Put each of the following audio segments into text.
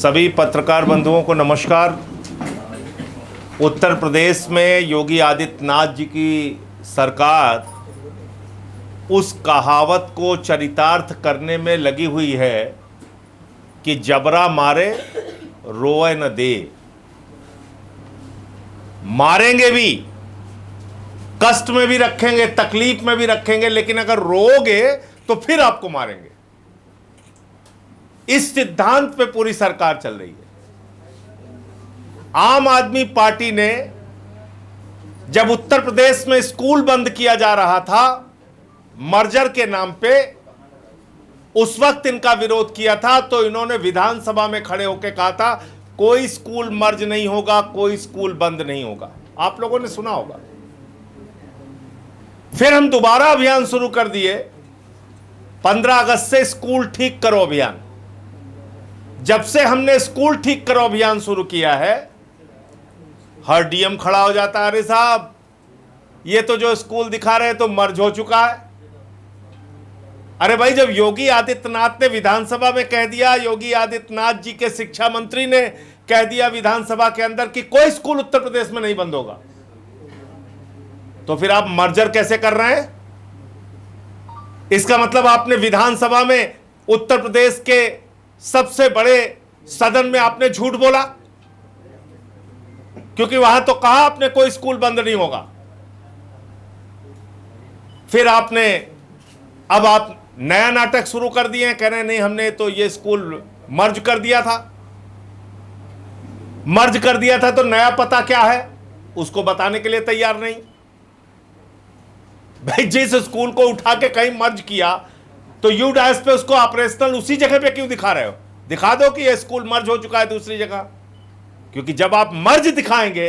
सभी पत्रकार बंधुओं को नमस्कार। उत्तर प्रदेश में योगी आदित्यनाथ जी की सरकार उस कहावत को चरितार्थ करने में लगी हुई है कि जबरा मारे रोए न दे। मारेंगे भी, कष्ट में भी रखेंगे, तकलीफ में भी रखेंगे, लेकिन अगर रोओगे तो फिर आपको मारेंगे। इस सिद्धांत पे पूरी सरकार चल रही है। आम आदमी पार्टी ने जब उत्तर प्रदेश में स्कूल बंद किया जा रहा था मर्जर के नाम पे, उस वक्त इनका विरोध किया था तो इन्होंने विधानसभा में खड़े होकर कहा था कोई स्कूल मर्ज नहीं होगा, कोई स्कूल बंद नहीं होगा। आप लोगों ने सुना होगा। फिर हम दोबारा अभियान शुरू कर दिए, 15 अगस्त से स्कूल ठीक करो अभियान। जब से हमने स्कूल ठीक करो अभियान शुरू किया है, हर डीएम खड़ा हो जाता है, अरे साहब ये तो जो स्कूल दिखा रहे हैं तो मर्ज हो चुका है। अरे भाई, जब योगी आदित्यनाथ ने विधानसभा में कह दिया, योगी आदित्यनाथ जी के शिक्षा मंत्री ने कह दिया विधानसभा के अंदर कि कोई स्कूल उत्तर प्रदेश में नहीं बंद होगा, तो फिर आप मर्जर कैसे कर रहे हैं? इसका मतलब आपने विधानसभा में उत्तर प्रदेश के सबसे बड़े सदन में आपने झूठ बोला, क्योंकि वहां तो कहा आपने कोई स्कूल बंद नहीं होगा। फिर आपने अब आप नया नाटक शुरू कर दिए हैं, कह रहे हैं नहीं हमने तो ये स्कूल मर्ज कर दिया था। मर्ज कर दिया था तो नया पता क्या है उसको बताने के लिए तैयार नहीं। भाई, जिस स्कूल को उठा के कहीं मर्ज किया तो यू डायस पे उसको ऑपरेशनल उसी जगह पे क्यों दिखा रहे हो? दिखा दो कि यह स्कूल मर्ज हो चुका है दूसरी जगह, क्योंकि जब आप मर्ज दिखाएंगे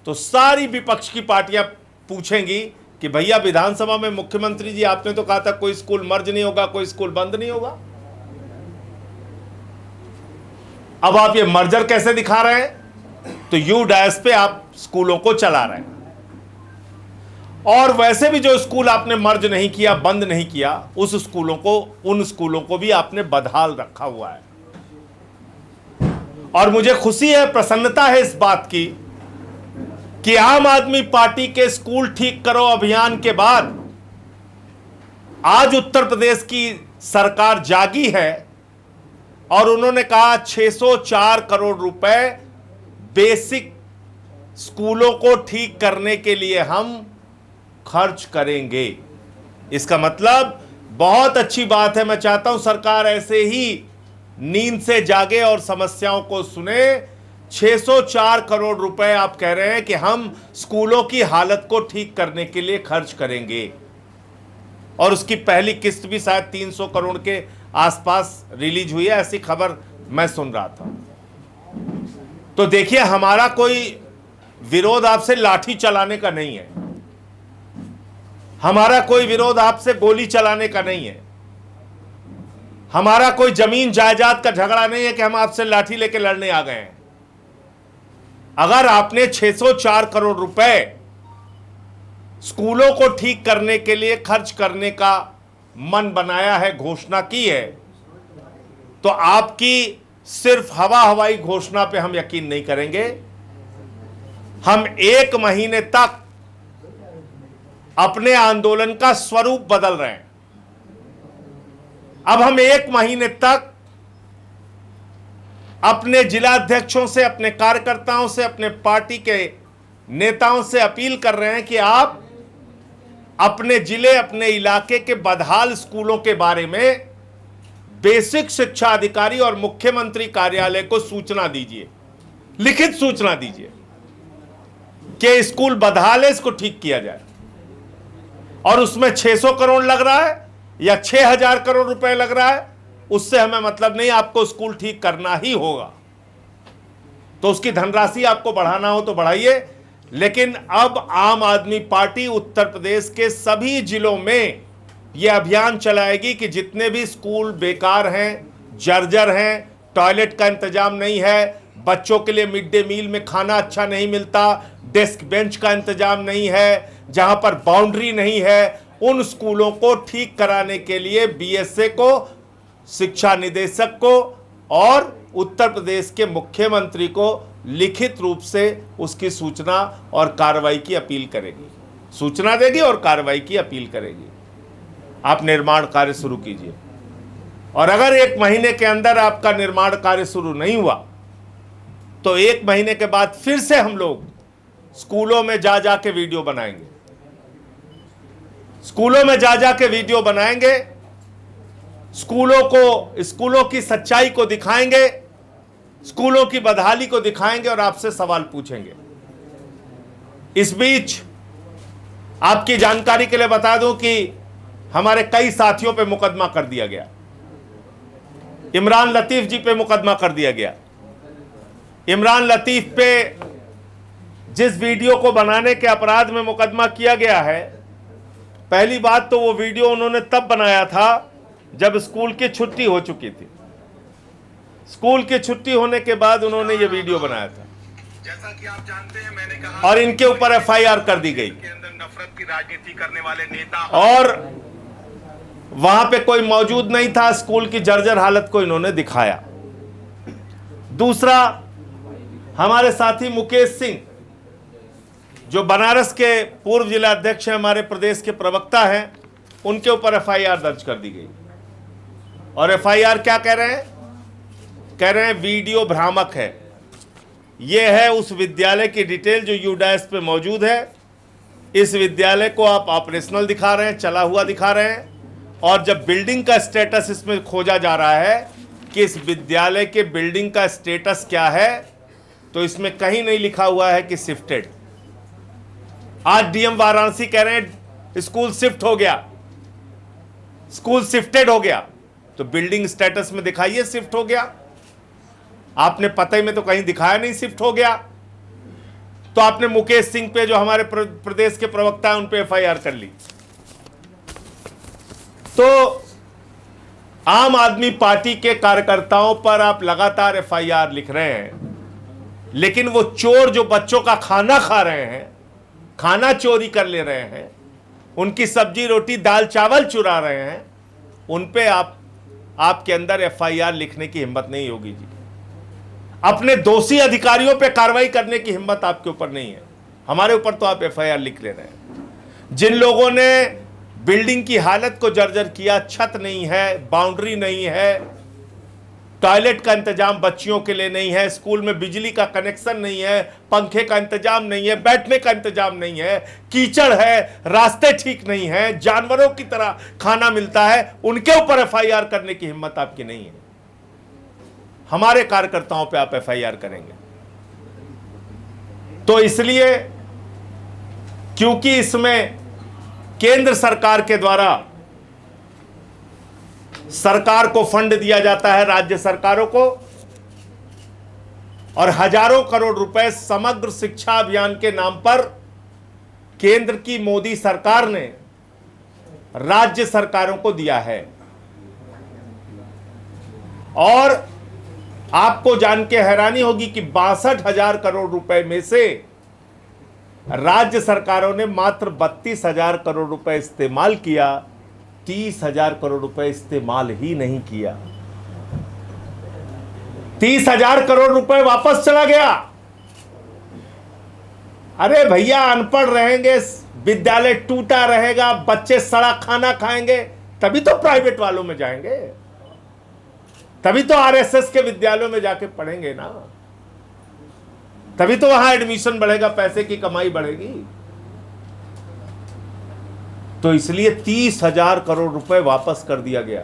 तो सारी विपक्ष की पार्टियां पूछेंगी कि भैया विधानसभा में मुख्यमंत्री जी आपने तो कहा था कोई स्कूल मर्ज नहीं होगा, कोई स्कूल बंद नहीं होगा। अब आप ये मर्जर कैसे दिखा रहे हैं? तो यू डायस पे आप स्कूलों को चला रहे हैं। और वैसे भी जो स्कूल आपने मर्ज नहीं किया, बंद नहीं किया, उन स्कूलों को भी आपने बदहाल रखा हुआ है। और मुझे खुशी है, प्रसन्नता है इस बात की कि आम आदमी पार्टी के स्कूल ठीक करो अभियान के बाद आज उत्तर प्रदेश की सरकार जागी है और उन्होंने कहा 604 करोड़ रुपए बेसिक स्कूलों को ठीक करने के लिए हम खर्च करेंगे। इसका मतलब बहुत अच्छी बात है। मैं चाहता हूं सरकार ऐसे ही नींद से जागे और समस्याओं को सुने। 604 करोड़ रुपए आप कह रहे हैं कि हम स्कूलों की हालत को ठीक करने के लिए खर्च करेंगे, और उसकी पहली किस्त भी शायद 300 करोड़ के आसपास रिलीज हुई है, ऐसी खबर मैं सुन रहा था। तो देखिए, हमारा कोई विरोध आपसे लाठी चलाने का नहीं है, हमारा कोई विरोध आपसे गोली चलाने का नहीं है, हमारा कोई जमीन जायदाद का झगड़ा नहीं है कि हम आपसे लाठी लेके लड़ने आ गए हैं। अगर आपने 604 करोड़ रुपए स्कूलों को ठीक करने के लिए खर्च करने का मन बनाया है, घोषणा की है, तो आपकी सिर्फ हवाई घोषणा पे हम यकीन नहीं करेंगे। हम 1 महीने तक अपने आंदोलन का स्वरूप बदल रहे हैं। अब हम 1 महीने तक अपने जिलाध्यक्षों से, अपने कार्यकर्ताओं से, अपने पार्टी के नेताओं से अपील कर रहे हैं कि आप अपने जिले, अपने इलाके के बदहाल स्कूलों के बारे में बेसिक शिक्षा अधिकारी और मुख्यमंत्री कार्यालय को सूचना दीजिए, लिखित सूचना दीजिए कि स्कूल बदहाल है, इसको ठीक किया जाए। और उसमें 600 करोड़ लग रहा है या 6000 करोड़ रुपए लग रहा है, उससे हमें मतलब नहीं, आपको स्कूल ठीक करना ही होगा। तो उसकी धनराशि आपको बढ़ाना हो तो बढ़ाइए, लेकिन अब आम आदमी पार्टी उत्तर प्रदेश के सभी जिलों में यह अभियान चलाएगी कि जितने भी स्कूल बेकार हैं, जर्जर हैं, टॉयलेट का इंतजाम नहीं है, बच्चों के लिए मिड डे मील में खाना अच्छा नहीं मिलता, डेस्क बेंच का इंतजाम नहीं है, जहां पर बाउंड्री नहीं है, उन स्कूलों को ठीक कराने के लिए बीएसए को, शिक्षा निदेशक को और उत्तर प्रदेश के मुख्यमंत्री को लिखित रूप से उसकी सूचना और कार्रवाई की अपील करेगी, सूचना देगी और कार्रवाई की अपील करेगी। आप निर्माण कार्य शुरू कीजिए, और अगर 1 महीने के अंदर आपका निर्माण कार्य शुरू नहीं हुआ तो 1 महीने के बाद फिर से हम लोग स्कूलों में जा जा के वीडियो बनाएंगे, स्कूलों में जा जा के वीडियो बनाएंगे, स्कूलों की सच्चाई को दिखाएंगे, स्कूलों की बदहाली को दिखाएंगे और आपसे सवाल पूछेंगे। इस बीच आपकी जानकारी के लिए बता दूं कि हमारे कई साथियों पे मुकदमा कर दिया गया। इमरान लतीफ जी पे मुकदमा कर दिया गया। इमरान लतीफ पे जिस वीडियो को बनाने के अपराध में मुकदमा किया गया है, पहली बात तो वो वीडियो उन्होंने तब बनाया था जब स्कूल की छुट्टी हो चुकी थी। स्कूल की छुट्टी होने के बाद उन्होंने ये वीडियो बनाया था, जैसा कि आप जानते हैं, मैंने कहा और इनके ऊपर FIR कर दी गई। के अंदर नफरत की राजनीति करने वाले नेता, और वहां पे कोई मौजूद नहीं था, स्कूल की जर्जर हालत को इन्होंने दिखाया। दूसरा, हमारे साथी मुकेश सिंह, जो बनारस के पूर्व जिला अध्यक्ष हैं, हमारे प्रदेश के प्रवक्ता हैं, उनके ऊपर FIR दर्ज कर दी गई। और FIR क्या कह रहे हैं? कह रहे हैं वीडियो भ्रामक है। यह है उस विद्यालय की डिटेल जो यूडाइस पे मौजूद है। इस विद्यालय को आप ऑपरेशनल दिखा रहे हैं, चला हुआ दिखा रहे हैं, और जब बिल्डिंग का स्टेटस इसमें खोजा जा रहा है कि इस विद्यालय के बिल्डिंग का स्टेटस क्या है, तो इसमें कहीं नहीं लिखा हुआ है कि शिफ्टेड। आज डीएम वाराणसी कह रहे हैं स्कूल शिफ्ट हो गया, स्कूल शिफ्टेड हो गया। तो बिल्डिंग स्टेटस में दिखाइए शिफ्ट हो गया। आपने पते में तो कहीं दिखाया नहीं शिफ्ट हो गया। तो आपने मुकेश सिंह पे, जो हमारे प्रदेश के प्रवक्ता हैं, उन पे FIR कर ली। तो आम आदमी पार्टी के कार्यकर्ताओं पर आप लगातार FIR लिख रहे हैं, लेकिन वो चोर जो बच्चों का खाना खा रहे हैं, खाना चोरी कर ले रहे हैं, उनकी सब्जी रोटी दाल चावल चुरा रहे हैं, उन पे आपके अंदर FIR लिखने की हिम्मत नहीं होगी जी। अपने दोषी अधिकारियों पे कार्रवाई करने की हिम्मत आपके ऊपर नहीं है। हमारे ऊपर तो आप FIR लिख ले रहे हैं। जिन लोगों ने बिल्डिंग की हालत को जर्जर किया, छत नहीं है, बाउंड्री नहीं है, टॉयलेट का इंतजाम बच्चियों के लिए नहीं है, स्कूल में बिजली का कनेक्शन नहीं है, पंखे का इंतजाम नहीं है, बैठने का इंतजाम नहीं है, कीचड़ है, रास्ते ठीक नहीं है, जानवरों की तरह खाना मिलता है, उनके ऊपर FIR करने की हिम्मत आपकी नहीं है। हमारे कार्यकर्ताओं पे आप FIR करेंगे। तो इसलिए, क्योंकि इसमें केंद्र सरकार के द्वारा सरकार को फंड दिया जाता है, राज्य सरकारों को, और हजारों करोड़ रुपए समग्र शिक्षा अभियान के नाम पर केंद्र की मोदी सरकार ने राज्य सरकारों को दिया है। और आपको जान के हैरानी होगी कि 62,000 करोड़ रुपए में से राज्य सरकारों ने मात्र 32,000 करोड़ रुपए इस्तेमाल किया, 30,000 करोड़ रुपए इस्तेमाल ही नहीं किया। 30,000 करोड़ रुपए वापस चला गया। अरे भैया, अनपढ़ रहेंगे, विद्यालय टूटा रहेगा, बच्चे सड़ा खाना खाएंगे, तभी तो प्राइवेट वालों में जाएंगे, तभी तो RSS के विद्यालयों में जाके पढ़ेंगे ना, तभी तो वहां एडमिशन बढ़ेगा, पैसे की कमाई बढ़ेगी। तो इसलिए 30,000 करोड़ रुपए वापस कर दिया गया।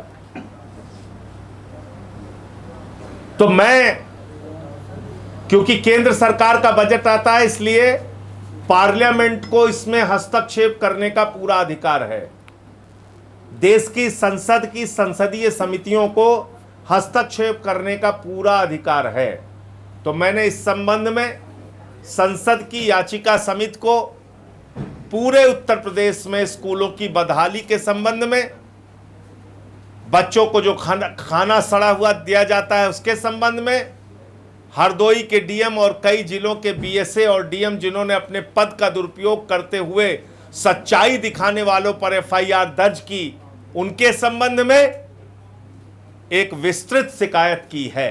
तो मैं, क्योंकि केंद्र सरकार का बजट आता है, इसलिए पार्लियामेंट को इसमें हस्तक्षेप करने का पूरा अधिकार है। देश की संसद की संसदीय समितियों को हस्तक्षेप करने का पूरा अधिकार है। तो मैंने इस संबंध में संसद की याचिका समिति को पूरे उत्तर प्रदेश में स्कूलों की बदहाली के संबंध में, बच्चों को जो खाना सड़ा हुआ दिया जाता है उसके संबंध में, हरदोई के डीएम और कई जिलों के बीएसए और डीएम जिन्होंने अपने पद का दुरुपयोग करते हुए सच्चाई दिखाने वालों पर FIR दर्ज की, उनके संबंध में एक विस्तृत शिकायत की है।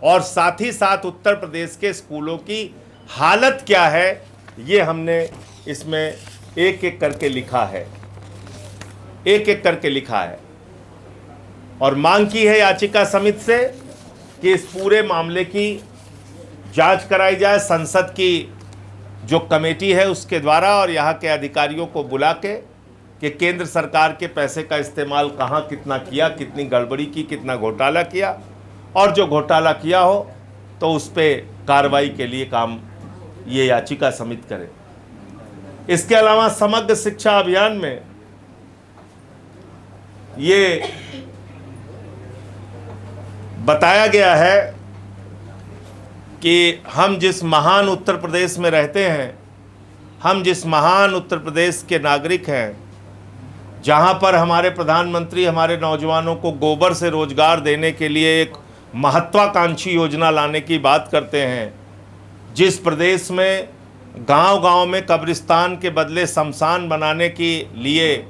और साथ ही साथ उत्तर प्रदेश के स्कूलों की हालत क्या है, ये हमने इसमें एक एक करके लिखा है, एक एक करके लिखा है। और मांग की है याचिका समिति से कि इस पूरे मामले की जांच कराई जाए संसद की जो कमेटी है उसके द्वारा, और यहाँ के अधिकारियों को बुला के कि केंद्र सरकार के पैसे का इस्तेमाल कहाँ कितना किया, कितनी गड़बड़ी की, कितना घोटाला किया, और जो घोटाला किया हो तो उस पर कार्रवाई के लिए काम ये याचिका समिति करे। इसके अलावा समग्र शिक्षा अभियान में ये बताया गया है कि हम जिस महान उत्तर प्रदेश में रहते हैं, हम जिस महान उत्तर प्रदेश के नागरिक हैं, जहां पर हमारे प्रधानमंत्री हमारे नौजवानों को गोबर से रोजगार देने के लिए एक महत्वाकांक्षी योजना लाने की बात करते हैं, जिस प्रदेश में गांव-गांव में कब्रिस्तान के बदले शमशान बनाने के लिए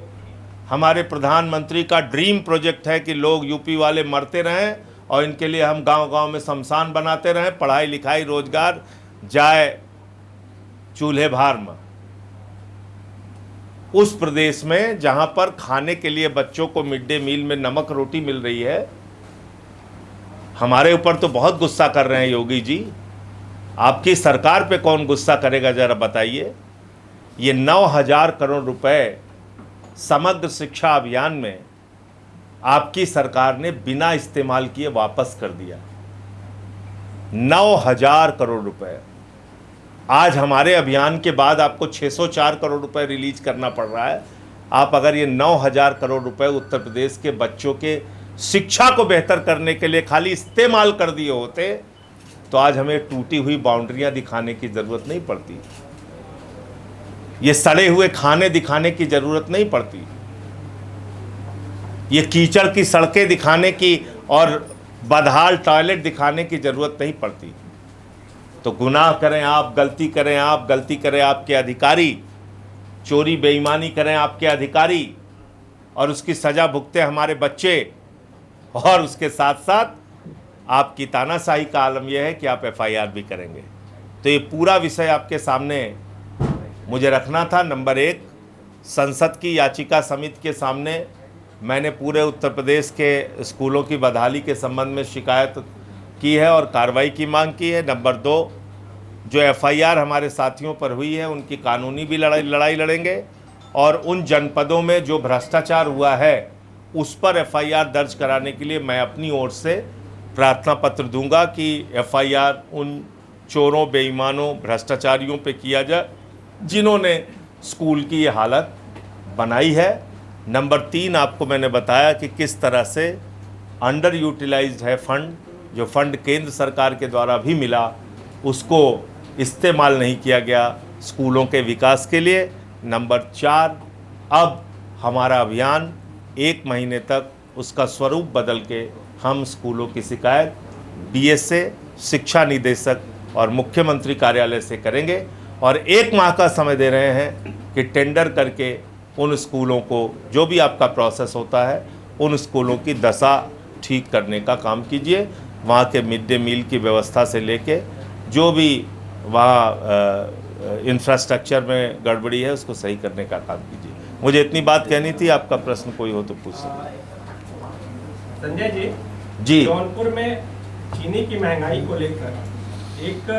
हमारे प्रधानमंत्री का ड्रीम प्रोजेक्ट है कि लोग यूपी वाले मरते रहें और इनके लिए हम गांव-गांव में शमशान बनाते रहें, पढ़ाई लिखाई रोजगार जाए चूल्हे भार में। उस प्रदेश में जहां पर खाने के लिए बच्चों को मिड डे मील में नमक रोटी मिल रही है, हमारे ऊपर तो बहुत गुस्सा कर रहे हैं योगी जी, आपकी सरकार पे कौन गुस्सा करेगा जरा बताइए। ये 9,000 करोड़ रुपए समग्र शिक्षा अभियान में आपकी सरकार ने बिना इस्तेमाल किए वापस कर दिया। 9,000 करोड़ रुपए। आज हमारे अभियान के बाद आपको 604 करोड़ रुपए रिलीज करना पड़ रहा है। आप अगर ये 9,000 करोड़ रुपए उत्तर प्रदेश के बच्चों के शिक्षा को बेहतर करने के लिए खाली इस्तेमाल कर दिए होते तो आज हमें टूटी हुई बाउंड्रियां दिखाने की ज़रूरत नहीं पड़ती, ये सड़े हुए खाने दिखाने की ज़रूरत नहीं पड़ती, ये कीचड़ की सड़कें दिखाने की और बदहाल टॉयलेट दिखाने की ज़रूरत नहीं पड़ती। तो गुनाह करें आप, गलती करें आप, गलती करें आपके अधिकारी, चोरी बेईमानी करें आपके अधिकारी और उसकी सज़ा भुगते हमारे बच्चे, और उसके साथ साथ आपकी तानाशाही का आलम यह है कि आप एफआईआर भी करेंगे। तो ये पूरा विषय आपके सामने मुझे रखना था। नंबर 1, संसद की याचिका समिति के सामने मैंने पूरे उत्तर प्रदेश के स्कूलों की बदहाली के संबंध में शिकायत की है और कार्रवाई की मांग की है। नंबर 2, जो एफआईआर हमारे साथियों पर हुई है उनकी कानूनी भी लड़ाई लड़ेंगे, और उन जनपदों में जो भ्रष्टाचार हुआ है उस पर एफआईआर दर्ज कराने के लिए मैं अपनी ओर से प्रार्थना पत्र दूंगा कि एफआईआर उन चोरों, बेईमानों, भ्रष्टाचारियों पे किया जाए जिन्होंने स्कूल की ये हालत बनाई है। नंबर 3, आपको मैंने बताया कि किस तरह से अंडर यूटिलाइज्ड है फंड, जो फंड केंद्र सरकार के द्वारा भी मिला उसको इस्तेमाल नहीं किया गया स्कूलों के विकास के लिए। नंबर 4, अब हमारा अभियान 1 महीने तक उसका स्वरूप बदल के हम स्कूलों की शिकायत बीएसए, शिक्षा निदेशक और मुख्यमंत्री कार्यालय से करेंगे, और 1 माह का समय दे रहे हैं कि टेंडर करके उन स्कूलों को, जो भी आपका प्रोसेस होता है, उन स्कूलों की दशा ठीक करने का काम कीजिए। वहाँ के मिड डे मील की व्यवस्था से लेके जो भी वहाँ इंफ्रास्ट्रक्चर में गड़बड़ी है उसको सही करने का काम कीजिए। मुझे इतनी बात कहनी थी। आपका प्रश्न कोई हो तो पूछ सकते। संजय जी, जौनपुर में चीनी की महंगाई को लेकर एक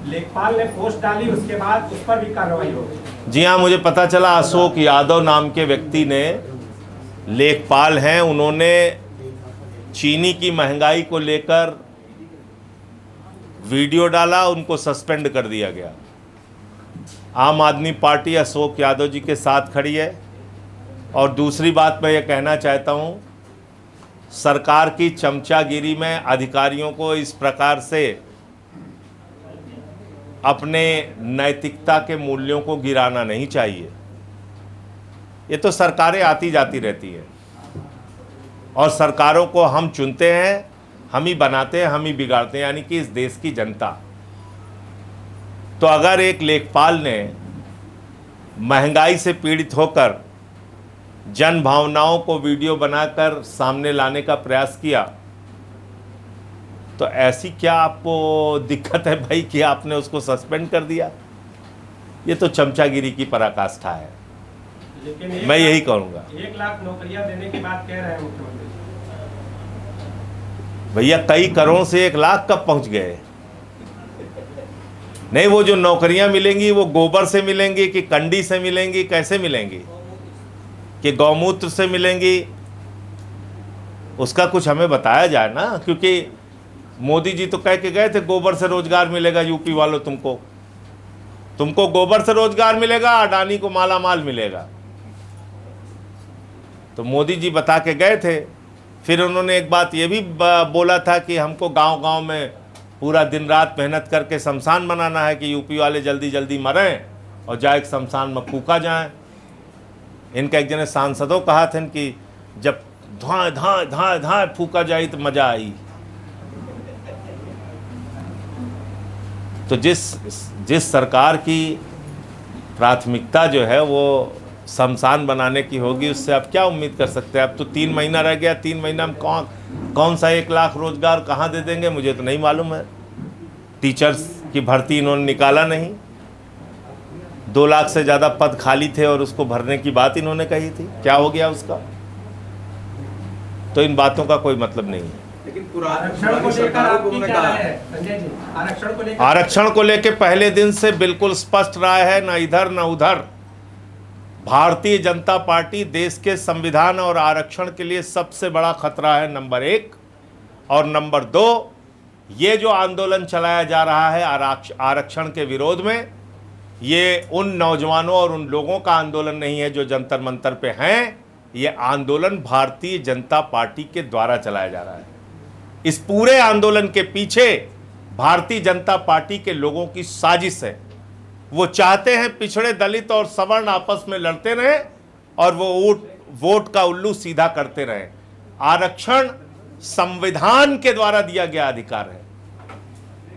लेखपाल ने पोस्ट डाली, उसके बाद उस पर भी कार्रवाई हो गई। जी हाँ, मुझे पता चला अशोक यादव नाम के व्यक्ति ने, लेखपाल हैं, उन्होंने चीनी की महंगाई को लेकर वीडियो डाला, उनको सस्पेंड कर दिया गया। आम आदमी पार्टी अशोक यादव जी के साथ खड़ी है। और दूसरी बात मैं ये कहना चाहता हूँ, सरकार की चमचागिरी में अधिकारियों को इस प्रकार से अपने नैतिकता के मूल्यों को गिराना नहीं चाहिए। ये तो सरकारें आती जाती रहती हैं और सरकारों को हम चुनते हैं, हम ही बनाते हैं, हम ही बिगाड़ते हैं, यानी कि इस देश की जनता। तो अगर एक लेखपाल ने महंगाई से पीड़ित होकर जन भावनाओं को वीडियो बनाकर सामने लाने का प्रयास किया तो ऐसी क्या आपको दिक्कत है भाई कि आपने उसको सस्पेंड कर दिया? ये तो चमचागिरी की पराकाष्ठा है। लेकिन मैं यही कहूँगा। 1 लाख नौकरियां देने की बात कह रहे हैं मुख्यमंत्री। भैया कई करोड़ से 1 लाख कब पहुंच गए? नहीं, वो जो नौकरियां मिलेंगी वो गोबर से मिलेंगी कि कंडी से मिलेंगी, कैसे मिलेंगी, कि गौमूत्र से मिलेंगी? उसका कुछ हमें बताया जाए ना, क्योंकि मोदी जी तो कह के गए थे गोबर से रोजगार मिलेगा यूपी वालों, तुमको गोबर से रोजगार मिलेगा, अडानी को माला माल मिलेगा। तो मोदी जी बता के गए थे। फिर उन्होंने एक बात ये भी बोला था कि हमको गांव-गांव में पूरा दिन रात मेहनत करके शमशान बनाना है कि यूपी वाले जल्दी जल्दी मरें और जाए शमशान में फूका जाए। इनका एक जने सांसदों कहा था कि जब धाए धाए धाए धाए फूका जाए तो मजा आई। तो जिस सरकार की प्राथमिकता जो है वो शमशान बनाने की होगी, उससे आप क्या उम्मीद कर सकते हैं? अब तो 3 महीना रह गया, 3 महीना में कौन सा 1 लाख रोजगार कहाँ दे देंगे मुझे तो नहीं मालूम है। टीचर्स की भर्ती इन्होंने निकाला नहीं, 2 लाख से ज़्यादा पद खाली थे और उसको भरने की बात इन्होंने कही थी, क्या हो गया उसका? तो इन बातों का कोई मतलब नहीं है। लेकिन आरक्षण को लेकर आपकी क्या राय है संजय जी? आरक्षण को लेकर पहले दिन से बिल्कुल स्पष्ट राय है, ना इधर ना उधर। भारतीय जनता पार्टी देश के संविधान और आरक्षण के लिए सबसे बड़ा खतरा है, नंबर 1। और नंबर 2, ये जो आंदोलन चलाया जा रहा है आरक्षण के विरोध में, ये उन नौजवानों और उन लोगों का आंदोलन नहीं है जो जंतर मंतर पे हैं। ये आंदोलन भारतीय जनता पार्टी के द्वारा चलाया जा रहा है। इस पूरे आंदोलन के पीछे भारतीय जनता पार्टी के लोगों की साजिश है। वो चाहते हैं पिछड़े दलित और सवर्ण आपस में लड़ते रहें और वो वोट का उल्लू सीधा करते रहें। आरक्षण संविधान के द्वारा दिया गया अधिकार है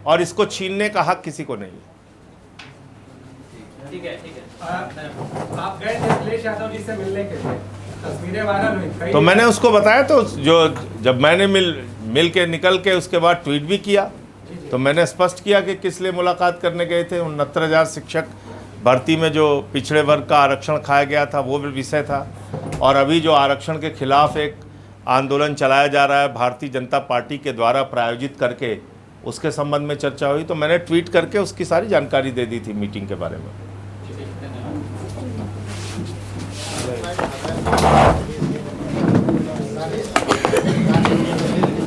और इसको छीनने का हक किसी को नहीं है। ठीक है। आप गए थे अखिलेश यादव जी से मिलने के लिए, तस्वीरें वायरल हुई। तो मैंने उसको बताया, तो जो जब मैंने मिल के निकल के उसके बाद ट्वीट भी किया, तो मैंने स्पष्ट किया कि किस लिए मुलाकात करने गए थे। 69,000 शिक्षक भर्ती में जो पिछड़े वर्ग का आरक्षण खाया गया था वो भी विषय था। और अभी जो आरक्षण के खिलाफ एक आंदोलन चलाया जा रहा है भारतीय जनता पार्टी के द्वारा प्रायोजित करके, उसके संबंध में चर्चा हुई। तो मैंने ट्वीट करके उसकी सारी जानकारी दे दी थी मीटिंग के बारे में।